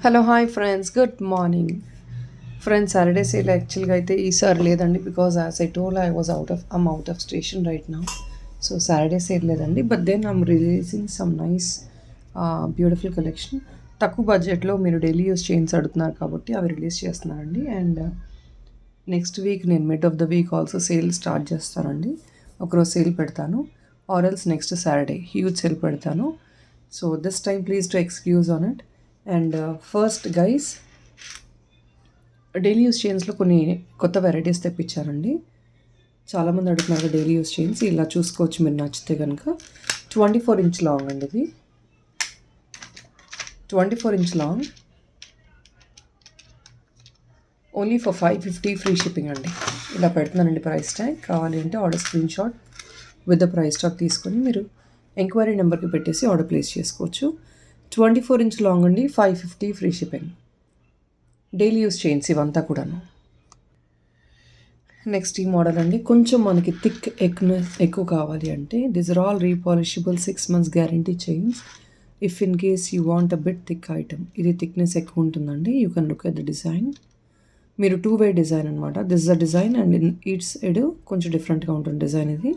Hello hi friends, good morning friends. Saturday sale యాక్చువల్గా అయితే ఈసారి లేదండి, because as I told I'm out of station right now. So Saturday sale లేదండి, but then I'm releasing some nice beautiful collection. తక్కువ బడ్జెట్లో మీరు daily use chains అడుగుతున్నారు కాబట్టి అవి రిలీజ్ చేస్తున్నానండి. అండ్ నెక్స్ట్ వీక్ నేను mid of the week also sale start చేస్తానండి. ఒకరోజు సేల్ పెడతాను, or else next Saturday huge sale పెడతాను. So this time please to excuse on it. And first guys, daily use చైన్స్లో కొన్ని కొత్త varieties తెప్పించారండి. చాలామంది అడుగుతున్నారు డైలీ యూస్ చైన్స్. ఇలా చూసుకోవచ్చు మీరు నచ్చితే కనుక. 24 ఇంచ్ లాంగ్ అండి ఇది. 24 inch long, only for 550 free shipping అండి. ఇలా పెడుతున్నానండి ప్రైస్ ట్యాగ్. కావాలి అంటే order screen shot with the price tag తీసుకొని మీరు ఎంక్వైరీ నెంబర్కి పెట్టేసి ఆర్డర్ ప్లేస్ చేసుకోవచ్చు. 24 ఇంచ్ లాంగ్ అండి, 550 free shipping. Daily use chains ఇవంతా కూడాను. నెక్స్ట్ ఈ మోడల్ అండి, కొంచెం మనకి థిక్ ఎక్కువ కావాలి అంటే this are all repolishable 6 months guarantee chains. If in case you want a bit thick item, ఇది థిక్నెస్ ఎక్కువ ఉంటుందండి. You can look at the design. మీరు 2-way డిజైన్ అనమాట. This is the design and in each side కొంచెం డిఫరెంట్గా ఉంటుంది డిజైన్. ఇది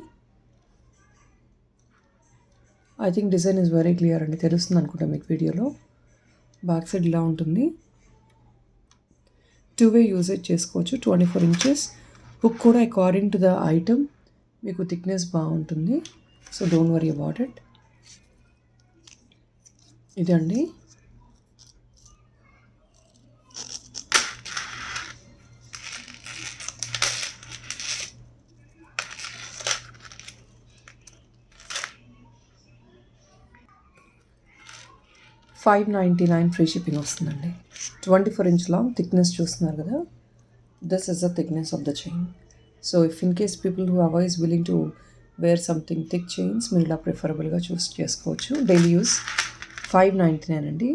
I think design is very clear అండి, తెలుస్తుంది అనుకుంటా మీకు వీడియోలో. బ్యాక్ సైడ్ ఇలా ఉంటుంది. 2-way యూసేజ్ చేసుకోవచ్చు. 24 inches. హుక్ కూడా అకార్డింగ్ టు ద ఐటమ్ మీకు థిక్నెస్ బాగుంటుంది. So don't worry about it. ఇదండి. $599 ఫ్రీ షిప్పింగ్ వస్తుందండి. 24 inch లాంగ్, థిక్నెస్ చూస్తున్నారు కదా. This is the thickness of the chain. So if in case people who are is willing to wear something thick chains, మీరు ఇలా ప్రిఫరబుల్గా చూస్ చేసుకోవచ్చు. Daily use 599 అండి.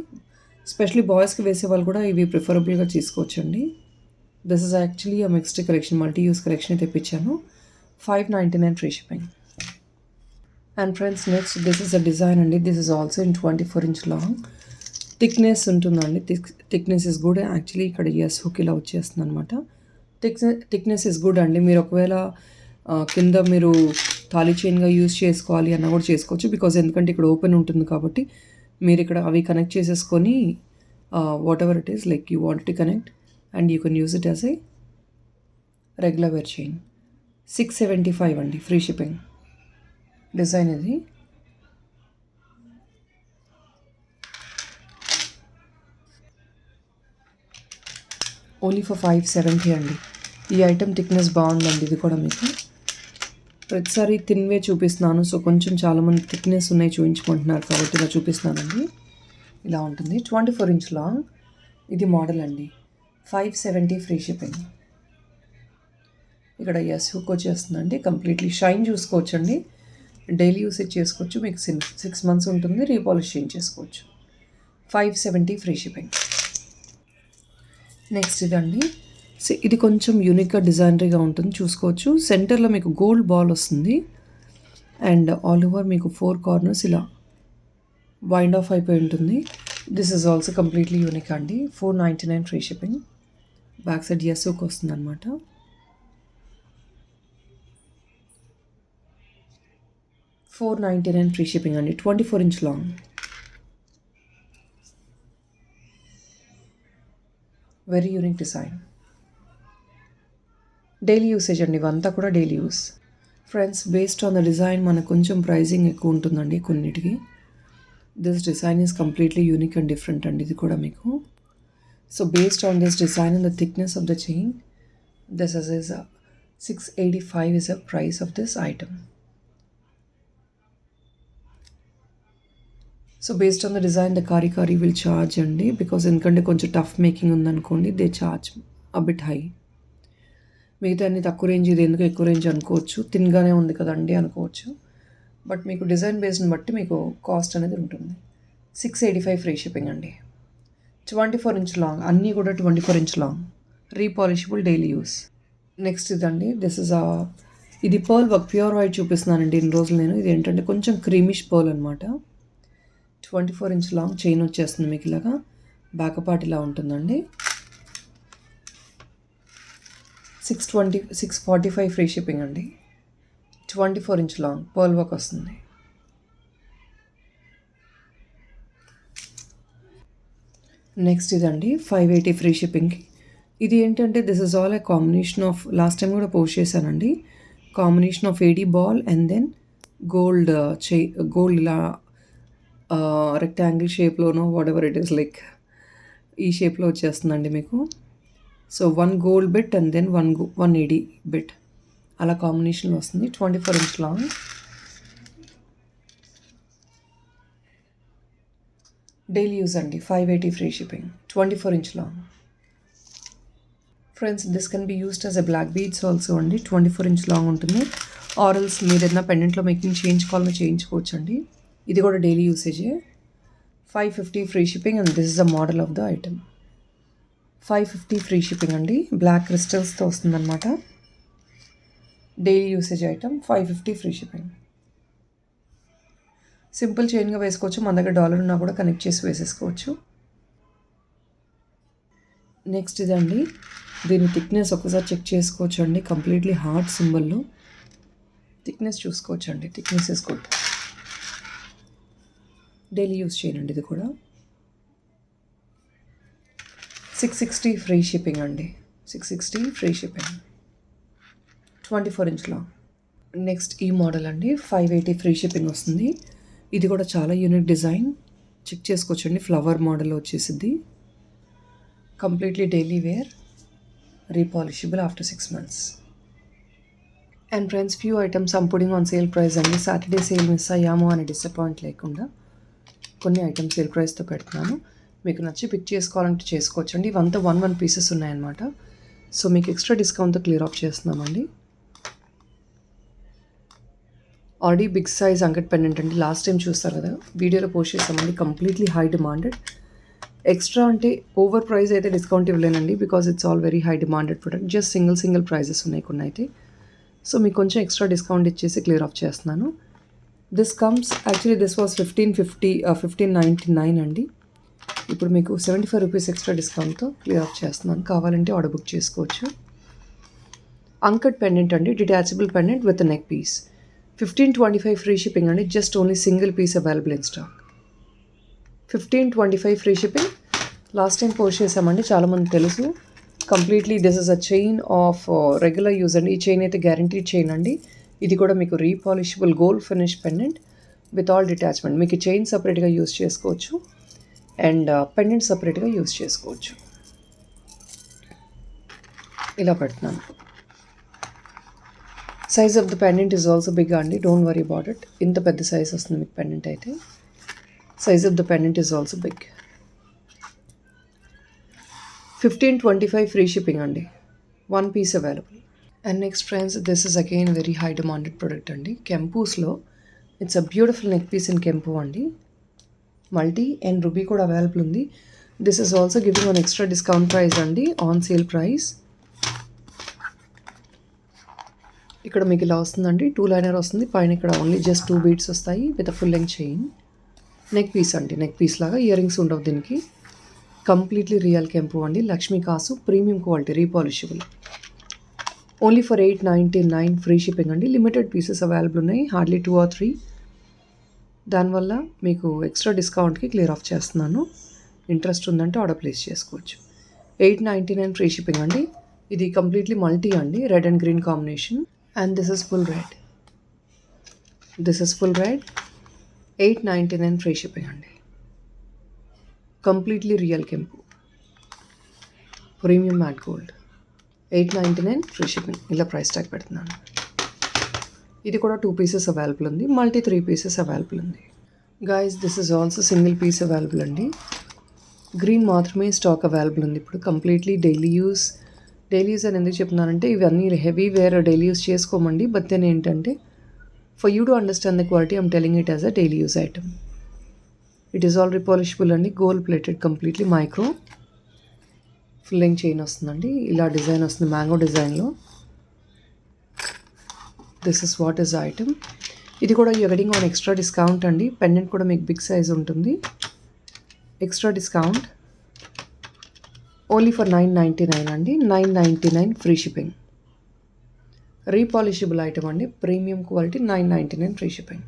Especially బాయ్స్కి వేసే వాళ్ళు కూడా ఇవి ప్రిఫరబుల్గా తీసుకోవచ్చు అండి. This is actually a mixed collection, multi use collection తెప్పించాను. 599 free shipping. And friends, next this is a design అండి. This is also in 24 inch long. Thickness ఉంటుందండి. Thickness is good. యాక్చువల్లీ ఇక్కడ ఎస్ హుక్ ఇలా వచ్చేస్తుంది అనమాట. Thickness is good అండి. మీరు ఒకవేళ కింద మీరు తాళీ చైన్గా యూస్ చేసుకోవాలి అన్న కూడా చేసుకోవచ్చు. బికాజ్ ఎందుకంటే ఇక్కడ ఓపెన్ ఉంటుంది కాబట్టి మీరు ఇక్కడ అవి కనెక్ట్ చేసేసుకొని whatever it is like you want to connect and you can use it as a regular wear chain. 675 అండి ఫ్రీ షిప్పింగ్. డిజైన్ ఇది. ఓన్లీ ఫర్ 570 అండి. ఈ ఐటమ్ థిక్నెస్ బాగుందండి. ఇది కూడా మీకు ప్రతిసారి థిన్వే చూపిస్తున్నాను. సో కొంచెం చాలామంది థిక్నెస్ ఉన్నాయి చూపించుకుంటున్నారు కాబట్టి ఇలా చూపిస్తున్నానండి. ఇలా ఉంటుంది. 24 inch లాంగ్. ఇది మోడల్ అండి. 570 ఫ్రీ షిప్పింగ్. ఇక్కడ ఎస్ హుక్ వచ్చేస్తుందండి. కంప్లీట్లీ షైన్ చూసుకోవచ్చండి. డైలీ యూసేజ్ చేసుకోవచ్చు. మీకు 6 months ఉంటుంది. రీపాలిష్ చేయించేసుకోవచ్చు. 570 free shipping. నెక్స్ట్ ఇదండి. ఇది కొంచెం యూనిక్గా డిజైనరీగా ఉంటుంది, చూసుకోవచ్చు. సెంటర్లో మీకు గోల్డ్ బాల్ వస్తుంది అండ్ ఆల్ ఓవర్ మీకు 4 corners ఇలా వైండ్ ఆఫ్ అయిపోయి ఉంటుంది. This is also completely unique అండి. 499 free shipping. Back side yes hook వస్తుంది అనమాట. $499 ఫ్రీ షిప్పింగ్ అండి. 24 inch long. Very unique design. Daily usage అండి. ఇవంతా కూడా daily use. Friends, based on the design మనకు కొంచెం ప్రైజింగ్ ఎక్కువ ఉంటుందండి కొన్నిటికి. This design is completely unique and different అండి. ఇది కూడా మీకు. So based on this design and the thickness of the chain, this is 685 is a price of this item. So based on the design the కారీ will charge అండి. Because ఎందుకంటే కొంచెం tough making ఉందనుకోండి, they charge a bit high. మిగతా అన్ని తక్కువ range, ఇది ఎందుకు ఎక్కువ రేంజ్ అనుకోవచ్చు. థిన్గానే ఉంది కదండి అనుకోవచ్చు. బట్ మీకు డిజైన్ బేస్డ్ని బట్టి మీకు కాస్ట్ అనేది ఉంటుంది. 685 ఫ్రీ షిప్పింగ్ అండి. 24 inch లాంగ్. అన్నీ కూడా 24 inch long. Repolishable daily use. Next ఇదండి. దిస్ ఇస్ ఇది పర్ల్ వర్క్, ప్యూర్ వైట్ చూపిస్తున్నానండి ఇన్ని రోజులు నేను. ఇది ఏంటంటే కొంచెం క్రీమిష్ పర్ల్ అనమాట. 24 inch లాంగ్ చైన్ వచ్చేస్తుంది మీకు ఇలాగా. బ్యాక్ ఇలా ఉంటుందండి. 645 ఫ్రీ షిప్పింగ్ అండి. 24 ఇంచ్ లాంగ్ పర్ల్ వర్క్ వస్తుంది. నెక్స్ట్ ఇదండి 580 ఫ్రీ షిప్పింగ్కి. ఇది ఏంటంటే this is all a combination of, last time కూడా పోస్ట్ చేశానండి, combination of AD ball and then gold gold ఇలా రెక్టాంగిల్ షేప్లోనో whatever it is, like ఈ షేప్లో వచ్చేస్తుందండి మీకు. So 1 gold bit and then 1 AD bit అలా కాంబినేషన్లో వస్తుంది. 24 ఇంచ్ లాంగ్. డైలీ యూజ్ అండి. 580 free shipping. 24 inch long. Friends this can be used as a black beads also అండి. 24 ఇంచ్ లాంగ్ ఉంటుంది. ఆరల్స్ మీరు ఏదైనా పెండెంట్లో మేకింగ్ చేయించుకోవాలని చేయించుకోవచ్చు అండి. ఇది కూడా డైలీ యూసేజే. 550 free shipping and this is the model of the item. 550 free shipping అండి. బ్లాక్ క్రిస్టల్స్తో వస్తుందన్నమాట. Daily usage item. 550 free shipping. Simple చైన్గా వేసుకోవచ్చు. మన దగ్గర డాలర్ ఉన్నా కూడా కనెక్ట్ చేసి వేసేసుకోవచ్చు. నెక్స్ట్ ఇదండి. దీని థిక్నెస్ ఒకసారి చెక్ చేసుకోవచ్చు అండి. కంప్లీట్లీ హార్ట్ సింబల్లో థిక్నెస్ చూసుకోవచ్చు అండి. Thickness is good. Daily use చేయండి. ఇది కూడా 660 ఫ్రీ షిప్పింగ్ అండి. 660 free shipping. 24 inch long. Next ఈ మోడల్ అండి. 580 ఫ్రీ షిప్పింగ్ వస్తుంది. ఇది కూడా చాలా యూనిక్ డిజైన్. చెక్ చేసుకోవచ్చండి. ఫ్లవర్ మోడల్ వచ్చేసింది. Completely daily wear, repolishable after 6 months. And friends few items I'm putting on sale price అండి. సాటర్డే సేల్ మిస్ అయ్యాము అని డిసప్పాయింట్ లేకుండా కొన్ని ఐటమ్స్ సేల్ ప్రైస్తో పెడుతున్నాను. మీకు నచ్చి పిక్ చేసుకోవాలంటే చేసుకోవచ్చండి. ఇవంతా 1 పీసెస్ ఉన్నాయన్నమాట. సో మీకు ఎక్స్ట్రా డిస్కౌంట్తో క్లియర్ ఆఫ్ చేస్తున్నామండి. Already big size uncut pendant అండి. లాస్ట్ టైం చూస్తారు కదా, వీడియోలో పోస్ట్ చేస్తామండి. Completely high demanded. ఎక్స్ట్రా అంటే ఓవర్ ప్రైస్ అయితే డిస్కౌంట్ ఇవ్వలేనండి, because it's all very high demanded product. Just single prices ఉన్నాయి కొన్ని అయితే. సో మీకు కొంచెం ఎక్స్ట్రా డిస్కౌంట్ ఇచ్చేసి క్లియర్ ఆఫ్ చేస్తున్నాను. This comes actually this was 1599 అండి. ఇప్పుడు మీకు 75 రూపీస్ ఎక్స్ట్రా డిస్కౌంట్తో క్లియర్ ఆఫ్ చేస్తున్నాను. కావాలంటే ఆర్డర్ బుక్ చేసుకోవచ్చు. అంకట్ పెండెంట్ అండి. Detachable pendant with neck piece. 1525 free shipping అండి. Just only single piece available in stock. 1525 free shipping. Last time post చేసామండి, చాలామంది తెలుసు. Completely this is a chain of regular use అండి. ఈ chain అయితే guaranteed chain అండి. ఇది కూడా మీకు repolishable gold finish pendant with all detachment. మీకు చైన్ సపరేట్గా యూజ్ చేసుకోవచ్చు అండ్ పెండెంట్ సపరేట్గా యూజ్ చేసుకోవచ్చు. ఇలా పెడుతున్నాను. Size of the pendant is also big అండి. Don't worry about it. ఇంత పెద్ద సైజ్ వస్తుంది మీకు పెండెంట్ అయితే. Size of the pendant is also big. 1525 free shipping అండి. 1 piece available. And next friends this is again very high demanded product అండి. కెంపూస్లో it's a beautiful neck piece in kempu అండి. Multi and ruby కూడా available ఉంది. This is also giving one extra discount price అండి, on sale price. ఇక్కడ మీకు ఇలా వస్తుందండి. 2 లైనర్ వస్తుంది. పైన ఇక్కడ ఓన్లీ జస్ట్ 2 బీడ్స్ వస్తాయి with full length chain. Neck piece అండి. నెక్ పీస్ లాగా ఇయర్ రింగ్స్ ఉండవు దీనికి. కంప్లీట్లీ రియల్ కెంపు అండి. Lakshmi kasu premium quality repolishable. Only for 899 free shipping అండి. లిమిటెడ్ పీసెస్ అవైలబుల్ ఉన్నాయి. Hardly 2 or 3. దానివల్ల మీకు ఎక్స్ట్రా డిస్కౌంట్కి క్లియర్ ఆఫ్ చేస్తున్నాను. ఇంట్రెస్ట్ ఉందంటే ఆర్డర్ ప్లేస్ చేసుకోవచ్చు. 899 ఫ్రీ షిప్పింగ్ అండి. ఇది కంప్లీట్లీ మల్టీ అండి. Red and green combination. And this is full red. This is full red. 899 free shipping అండి. కంప్లీట్లీ రియల్ కెంపు premium matte gold. 899 free shipping. ఇలా price tag పెడుతున్నాను. ఇది కూడా 2 పీసెస్ అవైలబుల్ ఉంది. మల్టీ 3 పీసెస్ అవైలబుల్ ఉంది. Guys this is also single piece available అండి. Green మాత్రమే స్టాక్ అవైలబుల్ ఉంది ఇప్పుడు. కంప్లీట్లీ డైలీ యూస్ అని ఎందుకు చెప్తున్నానంటే ఇవన్నీ హెవీ వేర్ డైలీ యూస్ చేసుకోమండి. బట్ దెన్ ఏంటంటే for you to understand the quality I'm telling it as a daily use item. It is all repolishable అండి. Gold plated completely micro filling chain వస్తుందండి. ఇలా design వస్తుంది mango డిజైన్లో. This is what is item. ఇది కూడా you getting on extra discount అండి. Pendant కూడా మీకు బిగ్ సైజ్ ఉంటుంది. ఎక్స్ట్రా డిస్కౌంట్ ఓన్లీ ఫర్ 999 అండి. 999 ఫ్రీ షిప్పింగ్. రీపాలిషబుల్ ఐటమ్ అండి, premium quality, 999 free shipping.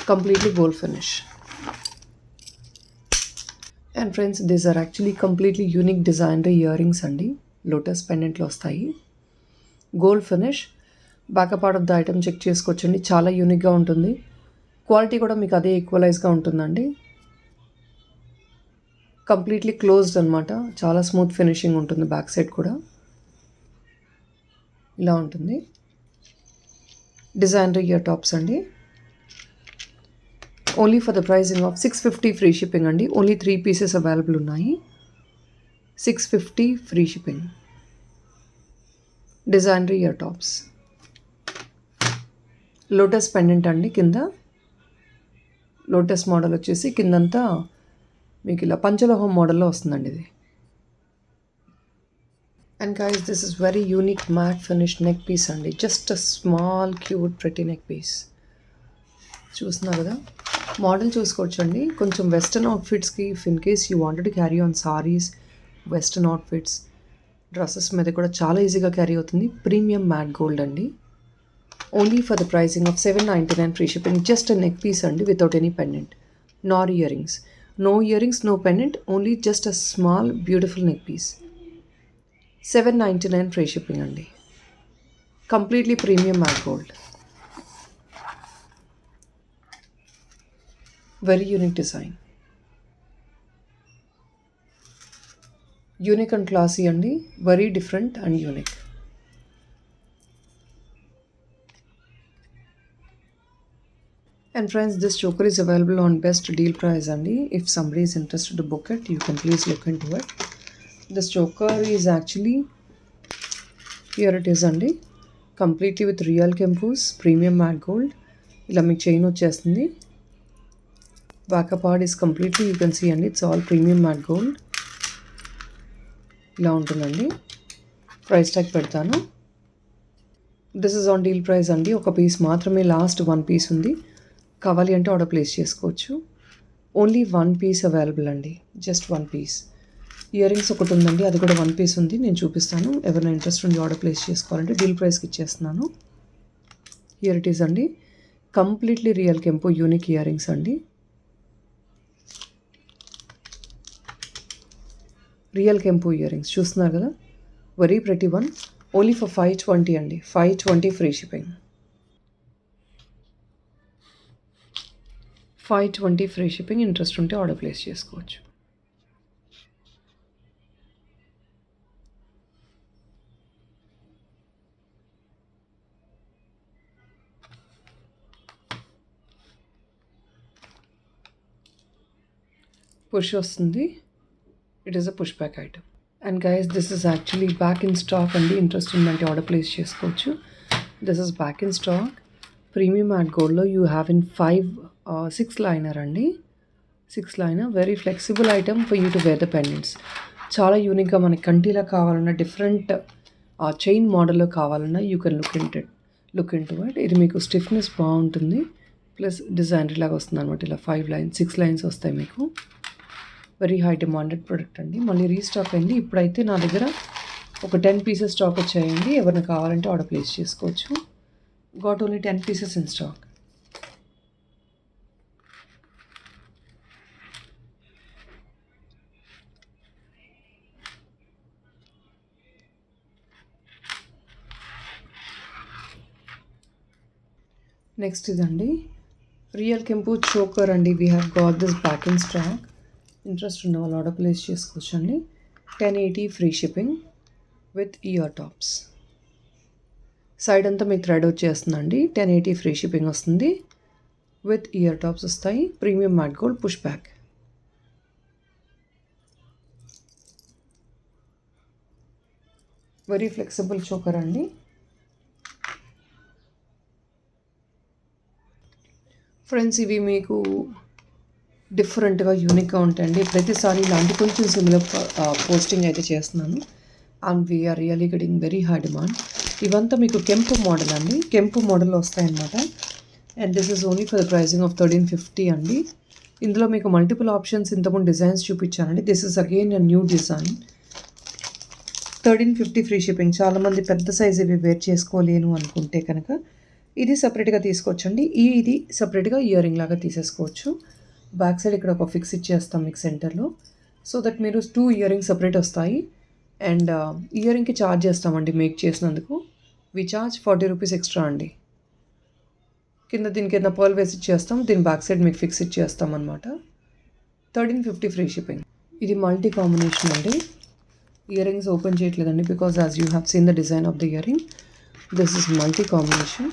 Completely gold finish. And friends, these are actually completely unique designer ear rings అండి. Lotus పెండెంట్లో వస్తాయి, gold finish. Backup part of the item check చేసుకోవచ్చండి, చాలా యూనిక్గా ఉంటుంది. Quality కూడా మీకు అదే ఈక్వలైజ్గా ఉంటుందండి. కంప్లీట్లీ క్లోజ్డ్ అనమాట, చాలా స్మూత్ ఫినిషింగ్ ఉంటుంది. బ్యాక్ సైడ్ కూడా ఇలా ఉంటుంది. డిజైనర్ ఇయర్ టాప్స్ అండి. Only for the pricing of 650 free shipping అండి. ఓన్లీ 3 పీసెస్ అవైలబుల్ ఉన్నాయి. 650 free shipping. Designer ear tops. Lotus pendant అండి, కింద లోటస్ మోడల్ వచ్చేసి కిందంతా మీకు ఇలా పంచలోహం మోడల్లో వస్తుందండి ఇది. And guys, this is very unique matte finish neck piece అండి. Just a small cute pretty neck piece. చూస్తున్నారు కదా, మోడల్ చూసుకోవచ్చండి. కొంచెం వెస్టర్న్ అవుట్ఫిట్స్కి, if in case you wanted to carry on saris, western outfits, dresses మీద కూడా చాలా ఈజీగా క్యారీ అవుతుంది. ప్రీమియం మ్యాట్ గోల్డ్ అండి. Only for the pricing of 799 free shipping. Just a neck piece అండి, without any pendant, nor ear rings. No earrings, no pendant, only just a small beautiful neck piece. 799 free shipping అండి. Completely premium matte gold. Very unique design. Unique and classy అండి. Very different and unique. And friends, this choker is available on best deal price అండి. If somebody is interested to book it, you can please look into it. This choker is actually, here it is అండి, completely with real kempus, premium matte gold. ఇలా మీకు chain వచ్చేస్తుంది. Backup part is completely, you can see అండి, it's all premium matte gold. ఇలా ఉంటుందండి. Price tag పెడతాను. This is on deal price అండి. ఒక పీస్ మాత్రమే, లాస్ట్ 1 పీస్ ఉంది. కావాలి అంటే ఆర్డర్ ప్లేస్ చేసుకోవచ్చు. ఓన్లీ 1 పీస్ అవైలబుల్ అండి, జస్ట్ 1 పీస్. ఇయర్ రింగ్స్ ఒకటి ఉందండి, అది కూడా 1 పీస్ ఉంది, నేను చూపిస్తాను. ఎవరైనా ఇంట్రెస్ట్ ఉండి ఆర్డర్ ప్లేస్ చేసుకోవాలంటే డీల్ ప్రైస్కి ఇచ్చేస్తున్నాను. హియర్ ఇట్ ఈస్ అండి, కంప్లీట్లీ రియల్ కెంపు యూనిక్ ఇయర్ రింగ్స్ అండి. రియల్ కెంపు ఇయర్ రింగ్స్ చూస్తున్నారు కదా, very pretty one. Only for 520 అండి. 520 free shipping. 520 free shipping. Interest ఉంటే ఆర్డర్ ప్లేస్ చేసుకోవచ్చు. పుష్ వస్తుంది. It is a push back item. And guys, this is actually back in stock అండి. Interest ఉందంటే order place చేసుకోవచ్చు. This is back in stock. Premium matte గోల్డ్లో you have in 6 liner అండి. 6 liner, very flexible item for you to wear the pendants. చాలా యూనిక్గా మనకి కంటిలా కావాలన్నా, different chain మోడల్లో కావాలన్నా, you can look into it. ఇది మీకు స్టిఫ్నెస్ బాగుంటుంది, ప్లస్ డిజైనర్ లాగా వస్తుంది అనమాట. ఇలా 5 లైన్స్, 6 లైన్స్ వస్తాయి మీకు. వెరీ హై డిమాండెడ్ ప్రొడక్ట్ అండి. మళ్ళీ రీస్టాక్ అయింది. ఇప్పుడైతే నా దగ్గర ఒక 10 పీసెస్ స్టాక్ వచ్చాయండి. ఎవరైనా కావాలంటే ఆర్డర్ ప్లేస్ చేసుకోవచ్చు. Got only 10 pieces in stock. Next ఇదండి, రియల్ కెంపు చోకర్ అండి. We have got this back in stock. Interest ఉన్న వాళ్ళు ఆర్డర్ ప్లేస్ చేసుకోవచ్చు అండి. 1080 free shipping with ear tops. Side అంతా మీకు థ్రెడ్ వచ్చేస్తుందండి. 1080 ఫ్రీ షిప్పింగ్ వస్తుంది, విత్ ఇయర్ టాప్స్ వస్తాయి. Premium matte gold push back. Very flexible choker అండి. ఫ్రెండ్స్, ఇవి మీకు డిఫరెంట్గా యూనిక్గా ఉంటాయండి. ప్రతిసారి ఇలాంటి కొంచెం సిమిలర్ పోస్టింగ్ అయితే చేస్తున్నాను. And we're really getting very high demand. ఇవంతా మీకు కెంపు మోడల్ అండి. కెంపు మోడల్ వస్తాయన్నమాట. And this is only for the pricing of 1350 అండి. ఇందులో మీకు మల్టిపుల్ ఆప్షన్స్ ఇంతకుముందు డిజైన్స్ చూపించానండి. This is again a new design. 1350 free shipping. చాలామంది పెద్ద సైజ్ ఇవి వేర్ చేసుకోలేను అనుకుంటే కనుక ఇది సపరేట్గా తీసుకోవచ్చండి. ఇది సపరేట్గా ఇయర్ రింగ్ లాగా తీసేసుకోవచ్చు. బ్యాక్ సైడ్ ఇక్కడ ఒక ఫిక్స్ ఇచ్చేస్తాం మీకు సెంటర్లో, సో దట్ మీరు 2 ఇయర్ రింగ్ సపరేట్ వస్తాయి. అండ్ ఇయర్ రింగ్కి ఛార్జ్ చేస్తామండి మేక్ చేసినందుకు. వి ఛార్జ్ 40 రూపీస్ ఎక్స్ట్రా అండి. దీని కింద పర్ల్ వేసి ఇచ్చేస్తాం. దీని బ్యాక్ సైడ్ మీకు ఫిక్స్ ఇచ్చేస్తాం అనమాట. 1350 ఫ్రీ షిప్పింగ్. ఇది మల్టీ కాంబినేషన్ అండి. ఇయర్ రింగ్స్ ఓపెన్ చేయట్లేదండి because as you have seen the design of the ear ring. This is multi combination.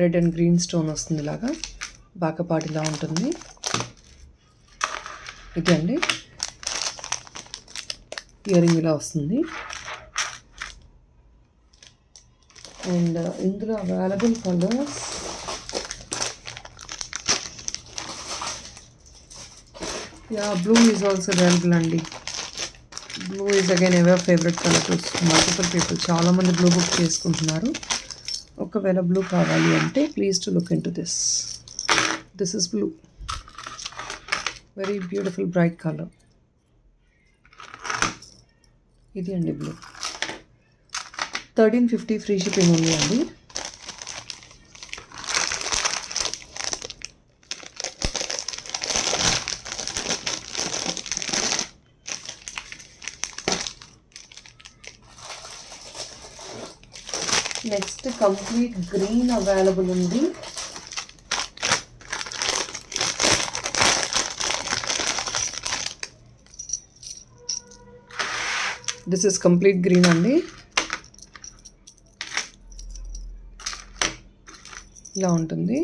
Red and green stone వస్తుంది ఇలాగా. బ్యాక్ పార్ట్ ఇలా ఉంటుంది. ఇది అండి ఇయర్ రింగ్ ఇలా వస్తుంది. అండ్ ఇందులో available colours blue is also available అండి. Blue is again ever favourite colour to multiple people. చాలామంది బ్లూ బుక్ చేసుకుంటున్నారు. ఒకవేళ బ్లూ కావాలి అంటే please to look into this. This is blue. Very beautiful bright colour. ఇది అండి blue. 1350 free shipping ఉంది అండి. నెక్స్ట్ కంప్లీట్ గ్రీన్ అవైలబుల్ ఉంది. దిస్ ఇస్ కంప్లీట్ గ్రీన్ అండి. ఇలా ఉంటుంది.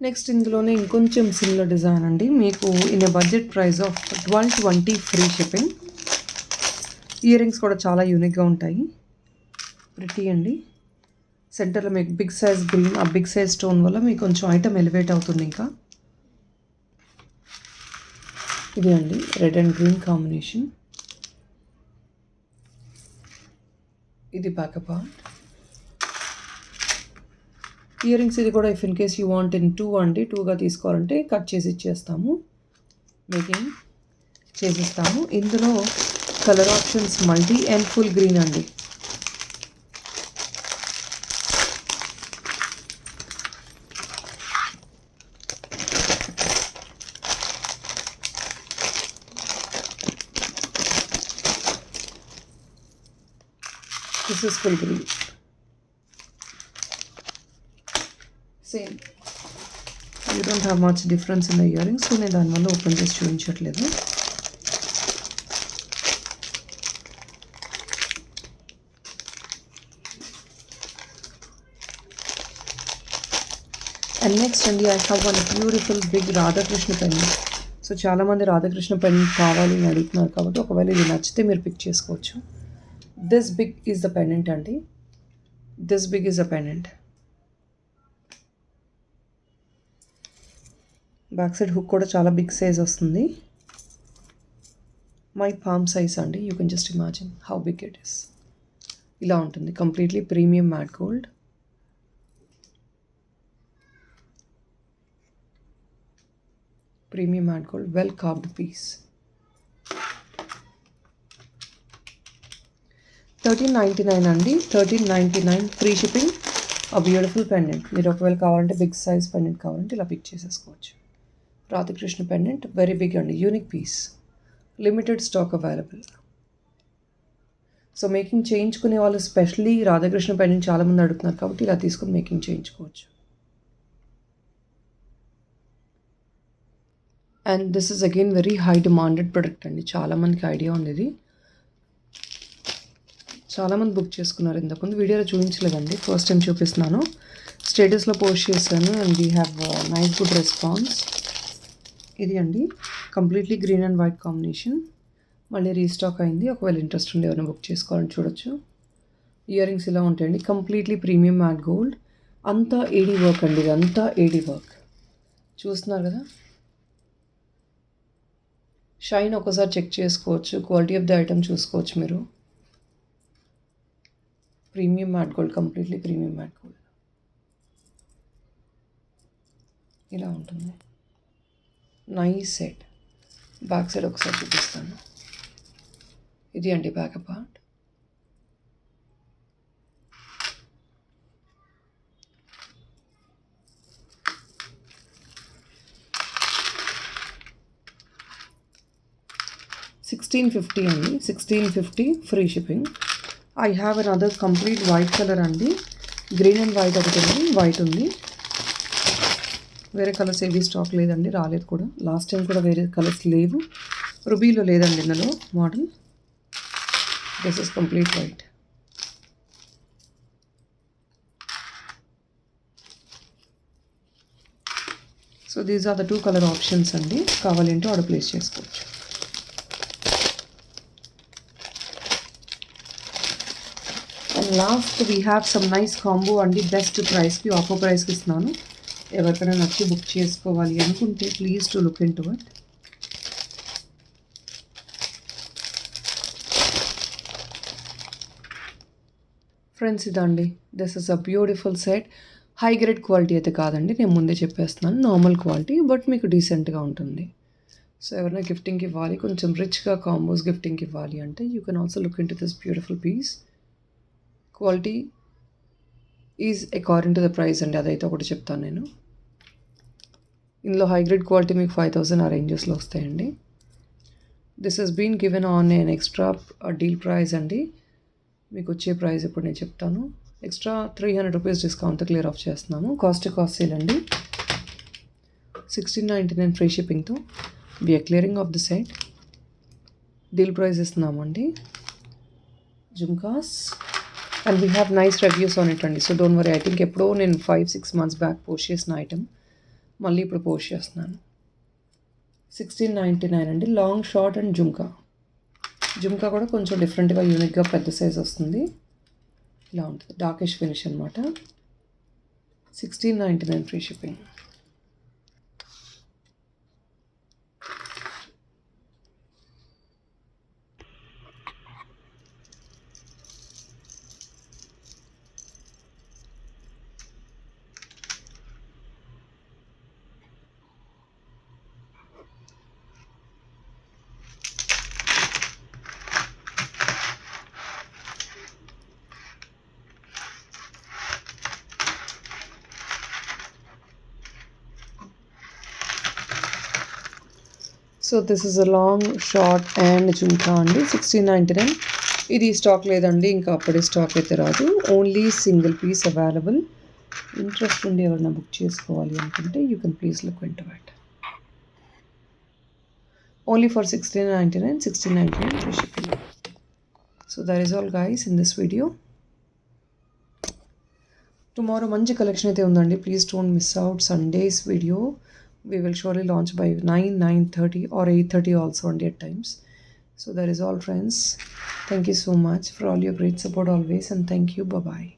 నెక్స్ట్ ఇందులోనే ఇంకొంచెం సిమిలర్ డిజైన్ అండి. మీకు in a budget price of 1220 free shipping. Ear rings కూడా చాలా యూనిక్గా ఉంటాయి. ప్రిటీ అండి. సెంటర్లో మీకు బిగ్ సైజ్ గ్రీన్, ఆ బిగ్ సైజ్ స్టోన్ వల్ల మీకు కొంచెం ఐటమ్ ఎలివేట్ అవుతుంది. ఇంకా ఇది అండి రెడ్ అండ్ గ్రీన్ కాంబినేషన్. ఇది బ్యాక్ పార్ట్. ఇయర్ రింగ్స్ ఇది కూడా if in case you want in 2 అండి, 2గా తీసుకోవాలంటే కట్ చేసి ఇచ్చేస్తాము, మేకింగ్ చేసిస్తాము. ఇందులో colour options multi and full green అండి. This is full green. Same you don't have much difference in the earrings. So నేను దానివల్ల ఓపెన్ చేసి చూపించట్లేదు. అండ్ నెక్స్ట్ అండి I have one beautiful big Radhakrishna pen. So చాలామంది Radhakrishna pen కావాలి అని అడుగుతున్నారు కాబట్టి ఒకవేళ ఇది నచ్చితే మీరు పిక్ చేసుకోవచ్చు. This big is the pendant అండి. This big is a pendant. Back side hook కూడా చాలా బిగ్ సైజ్ వస్తుంది. మై పామ్ సైజ్ అండి. You can just imagine how big it is. ఇలా ఉంటుంది. Completely premium matte gold. Premium matte gold well carved piece. 1399 అండి. 1399 ఫ్రీ షిప్పింగ్. ఆ బ్యూటిఫుల్ పెండెంట్ మీరు ఒకవేళ కావాలంటే బిగ్ సైజ్ పెండెంట్ కావాలంటే ఇలా పిక్ చేసేసుకోవచ్చు. రాధాకృష్ణ పెండెంట్ వెరీ బిగ్ అండి. Unique piece. Limited stock available. So making చేయించుకునే వాళ్ళు స్పెషల్లీ రాధాకృష్ణ పెండెంట్ చాలామంది అడుగుతున్నారు కాబట్టి ఇలా తీసుకుని మేకింగ్ చేయించుకోవచ్చు. And this is again very high demanded product అండి. చాలామందికి ఐడియా ఉంది. ఇది చాలామంది బుక్ చేసుకున్నారు. ఇంతకుముందు వీడియోలో చూపించలేదండి, ఫస్ట్ టైం చూపిస్తున్నాను. స్టేటస్లో పోస్ట్ చేశాను and we have nice good response. ఇది అండి completely green and white combination. మళ్ళీ రీస్టాక్ అయింది. ఒకవేళ ఇంట్రెస్ట్ ఉండే ఎవరైనా బుక్ చేసుకోవాలని చూడొచ్చు. ఇయర్ రింగ్స్ ఇలా ఉంటాయండి. Completely premium matte gold. అంతా ఏడీ వర్క్ అండి. ఇదంతా ఏడీ వర్క్ చూస్తున్నారు కదా. షైన్ ఒకసారి చెక్ చేసుకోవచ్చు, క్వాలిటీ ఆఫ్ ది ఐటమ్ చూసుకోవచ్చు మీరు. Premium matte gold, completely premium matte gold ఇలా ఉంటుంది. Nice set. బ్యాక్ సైడ్ ఒకసారి చూపిస్తాను. ఇది అండి బ్యాక్ పార్ట్. $1650 అండి, $1650 free shipping. I have an other complete white colour అండి, గ్రీన్ అండ్ వైట్ ఒకటి ఉంది, వైట్ ఉంది. వేరే కలర్స్ ఏవి స్టాక్ లేదండి, రాలేదు కూడా. లాస్ట్ టైం కూడా వేరే కలర్స్ లేవు. రుబీలో లేదండి ఇందులో model. This is complete white. So these are the 2 colour options అండి. కావాలంటే ఆర్డర్ ప్లేస్ చేసుకోవచ్చు. And last we have some nice combo అండి. బెస్ట్ ప్రైస్కి, ఆఫర్ ప్రైస్కి ఇస్తున్నాను. ఎవరికైనా నచ్చి బుక్ చేసుకోవాలి అనుకుంటే please to look into it. Friends ఇదండి, this is a beautiful set. High grade quality అయితే కాదండి, నేను ముందే చెప్పేస్తున్నాను. నార్మల్ క్వాలిటీ, బట్ మీకు డీసెంట్గా ఉంటుంది. సో ఎవరైనా గిఫ్టింగ్కి ఇవ్వాలి, కొంచెం రిచ్గా కాంబోస్ గిఫ్టింగ్కి ఇవ్వాలి అంటే you can also look into this beautiful piece. Quality is according to the price అండి, అదైతే ఒకటి చెప్తాను నేను. ఇందులో హై గ్రేడ్ క్వాలిటీ మీకు 5000 ఆ రేంజెస్లో వస్తాయండి. This has been given on an extra deal price అండి. మీకు వచ్చే ప్రైస్ ఇప్పుడు నేను చెప్తాను. ఎక్స్ట్రా ₹300 డిస్కౌంట్ క్లియర్ ఆఫ్ చేస్తున్నాము. కాస్ట్ సేల్ అండి. 1699 ఫ్రీ షిప్పింగ్తో we're clearing off the set. Deal price ఇస్తున్నామండి. Jhumkas and we have nice reviews on it అండి. So don't worry. I think ఎప్పుడో నేను 5-6 months బ్యాక్ పోస్ట్ చేసిన ఐటమ్ మళ్ళీ ఇప్పుడు పోస్ట్ చేస్తున్నాను. 1699 అండి. Long short and jhumka. Jhumka కూడా కొంచెం డిఫరెంట్గా యూనిక్గా పెద్ద సైజ్ వస్తుంది. ఇలా ఉంటుంది, డార్కిష్ ఫినిష్ అనమాట. 1699 free shipping. So this is a long short and jhumka అండి. 1699. ఇది స్టాక్ లేదండి, ఇంకా అప్పుడే స్టాక్ అయితే రాదు. Only single piece available. Interest ఉండి ఎవరైనా బుక్ చేసుకోవాలి అనుకుంటే you can please look into it. Only for 1699, 1699 free shipping. So that is all guys in this video. Tomorrow మంచి కలెక్షన్ అయితే ఉందండి. Please don't miss out Sundays video. We will surely launch by 9:30 or 8:30 also on at times. So that is all friends. Thank you so much for all your great support always, and thank you. Bye bye.